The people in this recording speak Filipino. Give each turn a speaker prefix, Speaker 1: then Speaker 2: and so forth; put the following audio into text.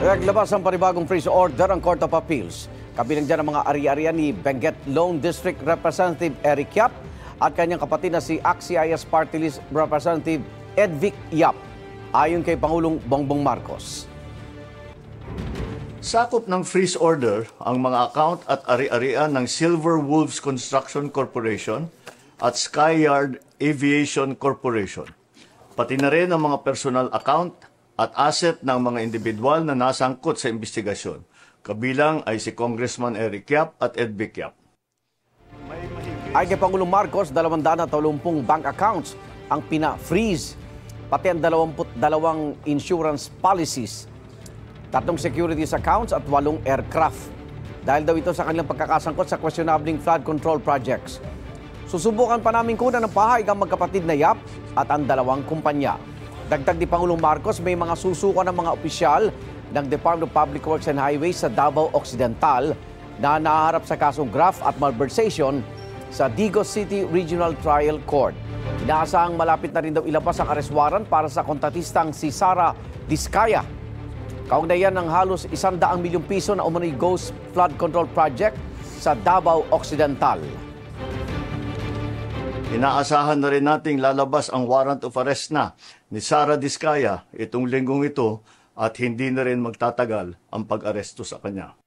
Speaker 1: Naglabas ang panibagong freeze order ang Court of Appeals. Kabilang dyan ang mga ari-arian ni Benguet Lone District Representative Eric Yap at kanyang kapatid na si AXIS Party List Representative Edvic Yap, ayon kay Pangulong Bongbong Marcos.
Speaker 2: Sakop ng freeze order ang mga account at ari-arian ng Silver Wolves Construction Corporation at Skyyard Aviation Corporation, pati na rin ang mga personal account at asset ng mga individual na nasangkot sa investigasyon. Kabilang ay si Congressman Eric Yap at Edvic Yap.
Speaker 1: Ay kay Pangulong Marcos, 230 bank accounts ang pina-freeze, pati ang 22 insurance policies, 3 securities accounts at 8 aircraft. Dahil daw ito sa kanilang pagkakasangkot sa questionabling flood control projects. Susubukan pa namin kunan ng pahayag ang magkapatid na Yap at ang 2 kumpanya. Dagdag ni Pangulong Marcos, may mga susukan ng mga opisyal ng Department of Public Works and Highways sa Davao Occidental na nahaharap sa kasong graft at malversation sa Digos City Regional Trial Court. Inaasahang malapit na rin daw ilabas ang arrest warrant para sa kontratistang si Sara Diskaya. Kaugnayan ng halos 100 milyong piso na umano'y Ghost Flood Control Project sa Davao Occidental.
Speaker 2: Inaasahan na rin nating lalabas ang warrant of arrest na ni Sara Diskaya itong linggong ito at hindi na rin magtatagal ang pag-aresto sa kanya.